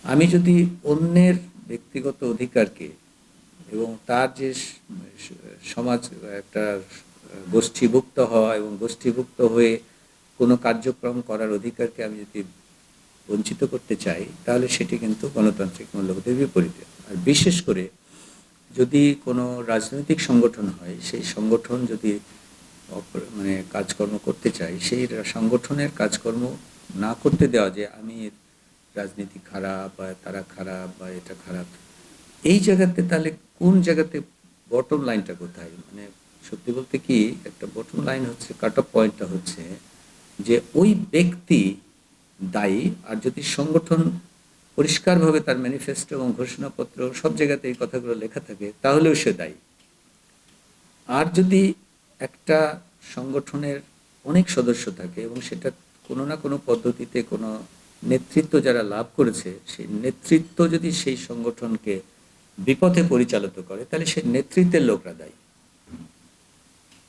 আমি যদি অন্যের ব্যক্তিগত অধিকারকে এবং তার যে সমাজ একটা গোষ্ঠীভুক্ত হওয়া এবং গোষ্ঠীভুক্ত হয়ে কোনো কার্যক্রম করার অধিকারকে আমি যদি বঞ্চিত করতে চাই, তাহলে সেটি কিন্তু গণতান্ত্রিক মূল্যবোধের বিপরীতে। আর বিশেষ করে যদি কোনো রাজনৈতিক সংগঠন হয়, সেই সংগঠন যদি মানে কাজকর্ম করতে চাই, সেই সংগঠনের কাজকর্ম না করতে দেওয়া, যে আমি রাজনীতি খারাপ বা তারা খারাপ বা এটা খারাপ, এই জায়গাতে তাহলে কোন জায়গাতে বটম লাইনটা কোথায়? মানে সত্যি বলতে কি, একটা বটম লাইন হচ্ছে, কাট অফ পয়েন্টটা হচ্ছে যে ওই ব্যক্তি দায়ী। আর যদি সংগঠন পরিষ্কারভাবে তার ম্যানিফেস্টো এবং ঘোষণাপত্র সব জায়গাতে এই কথাগুলো লেখা থাকে, তাহলেও সে দায়ী। আর যদি একটা সংগঠনের অনেক সদস্য থাকে এবং সেটা কোনো না কোনো পদ্ধতিতে কোনো নেতৃত্ব যারা লাভ করেছে, সেই নেতৃত্ব যদি সেই সংগঠনকে বিপথে পরিচালিত করে, তাহলে সেই নেতৃত্বের লোকরা দায়ী।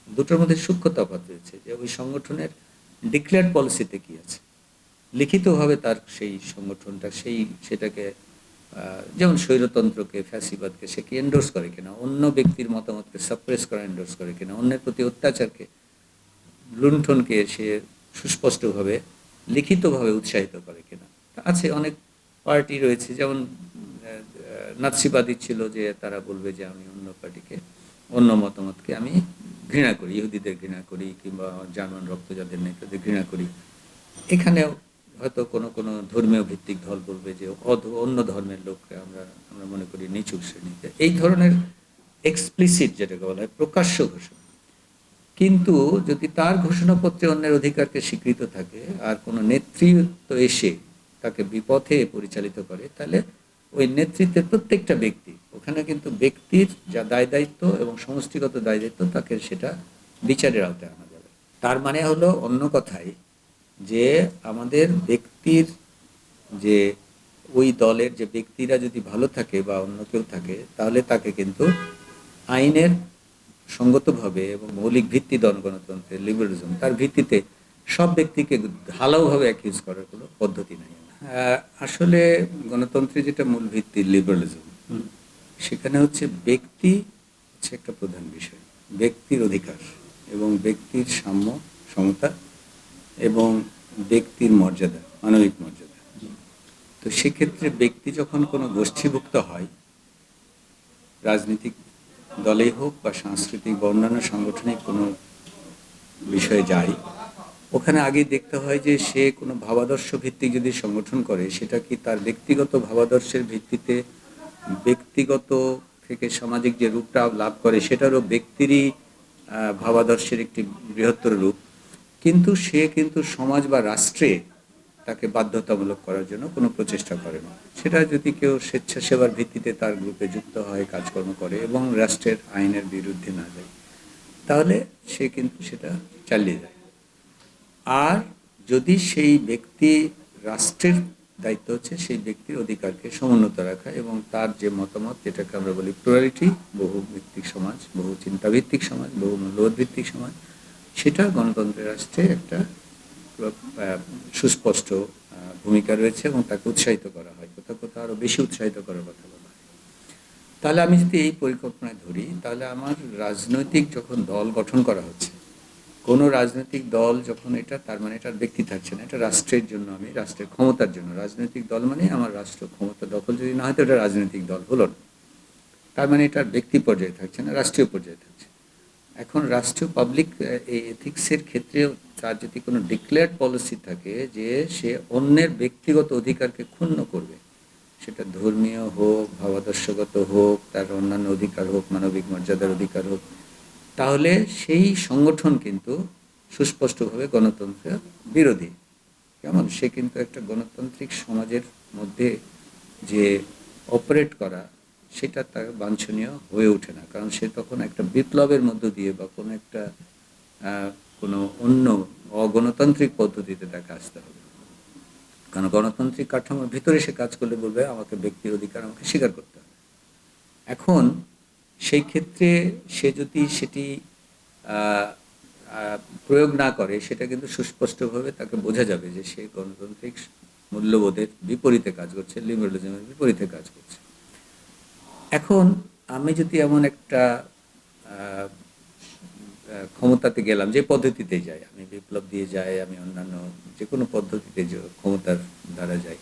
দুটোর মধ্যে সূক্ষ্ম তফাৎ রয়েছে, যে ওই সংগঠনের ডিক্লেয়ার্ড পলিসিতে কি আছে, লিখিতভাবে তার সেই সংগঠনটা সেটাকে যেমন স্বৈরতন্ত্রকে, ফ্যাসিবাদকে সে কি এন্ডোর্স করে কিনা, অন্য ব্যক্তির মতামতকে সাপ্রেস করা এন্ডোর্স করে কিনা, অন্যের প্রতি অত্যাচারকে, লুণ্ঠনকে সে সুস্পষ্টভাবে লিখিতভাবে উৎসাহিত করে কিনা। আছে অনেক পার্টি রয়েছে, যেমন নাৎসিবাদী ছিল, যে তারা বলবে যে আমি অন্য পার্টিকে, অন্য মতামতকে আমি ঘৃণা করি, ইহুদিদের ঘৃণা করি, কিংবা জার্মান রক্ত যাদের নেই তাদের ঘৃণা করি। এখানেও হয়তো কোনো কোনো ধর্মীয় ভিত্তিক দল বলবে যে অন্য ধর্মের লোককে আমরা আমরা মনে করি নিচু শ্রেণীতে, এই ধরনের এক্সপ্লিসিট যেটাকে বলা হয় প্রকাশ্য ঘোষণা। কিন্তু যদি তার ঘোষণাপত্রে অন্যের অধিকারকে স্বীকৃত থাকে আর কোনো নেতৃত্ব এসে তাকে বিপথে পরিচালিত করে, তাহলে ওই নেতৃত্বের প্রত্যেকটা ব্যক্তি, ওখানে কিন্তু ব্যক্তির যা দায় দায়িত্ব এবং সমষ্টিগত দায় দায়িত্ব, তাকে সেটা বিচারের আওতায় আনা যাবে। তার মানে হলো, অন্য কথায়, যে আমাদের ব্যক্তির যে ওই দলের যে ব্যক্তিরা যদি ভালো থাকে বা অন্য কেউ থাকে, তাহলে তাকে কিন্তু আইনের সঙ্গতভাবে এবং মৌলিক ভিত্তি গণতন্ত্রের লিবারেলিজম, তার ভিত্তিতে সব ব্যক্তিকে ঢালাওভাবে অ্যাকিউজ করার কোনো পদ্ধতি নাই। আসলে গণতন্ত্রের যেটা মূল ভিত্তি লিবারেলিজম, সেখানে হচ্ছে ব্যক্তি হচ্ছে একটা প্রধান বিষয়, ব্যক্তির অধিকার এবং ব্যক্তির সাম্য, সমতা এবং ব্যক্তির মর্যাদা, মানবিক মর্যাদা। তো সেক্ষেত্রে ব্যক্তি যখন কোনো গোষ্ঠীভুক্ত হয়, রাজনৈতিক দলেই হোক বা সাংস্কৃতিক বা অন্যান্য সাংগঠনিক কোনো বিষয়ে যায়, ওখানে আগে দেখতে হয় যে সে কোনো ভাবাদর্শ ভিত্তিক যদি সংগঠন করে, সেটা কি তার ব্যক্তিগত ভাবাদর্শের ভিত্তিতে ব্যক্তিগত থেকে সামাজিক যে রূপটা লাভ করে, সেটারও ব্যক্তিরই ভাবাদর্শের একটি বৃহত্তর রূপ। কিন্তু সে কিন্তু সমাজ বা রাষ্ট্রে তাকে বাধ্যতামূলক করার জন্য কোনো প্রচেষ্টা করে না। সেটা যদি কেউ স্বেচ্ছাসেবার ভিত্তিতে তার গ্রুপে যুক্ত হয়, কাজকর্ম করে এবং রাষ্ট্রের আইনের বিরুদ্ধে না যায়, তাহলে সে কিন্তু সেটা চালিয়ে যায়। আর যদি সেই ব্যক্তি, রাষ্ট্রের দায়িত্ব হচ্ছে সেই ব্যক্তির অধিকারকে সমুন্নত রাখা এবং তার যে মতামত, যেটাকে আমরা বলি প্লুরালিটি, বহু ভিত্তিক সমাজ, বহু চিন্তাভিত্তিক সমাজ, বহু মূল্যবোধ ভিত্তিক সমাজ, সেটা গণতন্ত্রের রাষ্ট্রে একটা সুস্পষ্ট ভূমিকা রয়েছে এবং তাকে উৎসাহিত করা হয়, কোথাও কোথাও আরও বেশি উৎসাহিত করার কথা বলা হয়। তাহলে আমি যদি এই পরিকল্পনায় ধরি, তাহলে আমার রাজনৈতিক যখন দল গঠন করা হচ্ছে, কোনো রাজনৈতিক দল যখন, এটা তার মানে এটার ব্যক্তি থাকছে না, এটা রাষ্ট্রের জন্য, আমি রাষ্ট্রের ক্ষমতার জন্য রাজনৈতিক দল, মানে আমার রাষ্ট্র ক্ষমতা দখল যদি না হয়, তো এটা রাজনৈতিক দল হলো না। তার মানে এটার ব্যক্তি পর্যায়ে থাকছে না, রাষ্ট্রীয় পর্যায়ে থাকছে। এখন রাষ্ট্রীয় পাবলিক এই এথিক্সের ক্ষেত্রেও তার যদি কোনো ডিক্লেয়ার্ড পলিসি থাকে যে সে অন্যের ব্যক্তিগত অধিকারকে ক্ষুণ্ণ করবে, সেটা ধর্মীয় হোক, ভাবাদর্শগত হোক, তার অন্যান্য অধিকার হোক, মানবিক মর্যাদার অধিকার হোক, তাহলে সেই সংগঠন কিন্তু সুস্পষ্টভাবে গণতন্ত্রের বিরোধী। কেমন, সে কিন্তু একটা গণতান্ত্রিক সমাজের মধ্যে যে অপারেট করা, সেটা তার বাঞ্ছনীয় হয়ে ওঠে না, কারণ সে তখন একটা বিপ্লবের মধ্য দিয়ে বা কোনো একটা কোনো অন্য অগণতান্ত্রিক পদ্ধতিতে তাকে আসতে হবে। কারণ গণতান্ত্রিক কাঠামোর ভিতরে সে কাজ করলে বলবে আমাকে ব্যক্তির অধিকার আমাকে স্বীকার করতে হবে। এখন সেই ক্ষেত্রে সে যদি সেটি প্রয়োগ না করে, সেটা কিন্তু সুস্পষ্টভাবে তাকে বোঝা যাবে যে সে গণতান্ত্রিক মূল্যবোধের বিপরীতে কাজ করছে, লিবারালিজমের বিপরীতে কাজ করছে। এখন আমি যদি এমন একটা আহ, ক্ষমতাতে গেলাম, যে পদ্ধতিতে যাই, আমি বিপ্লব দিয়ে যাই, আমি অন্যান্য যে কোনো পদ্ধতিতে ক্ষমতার দ্বারা যাই,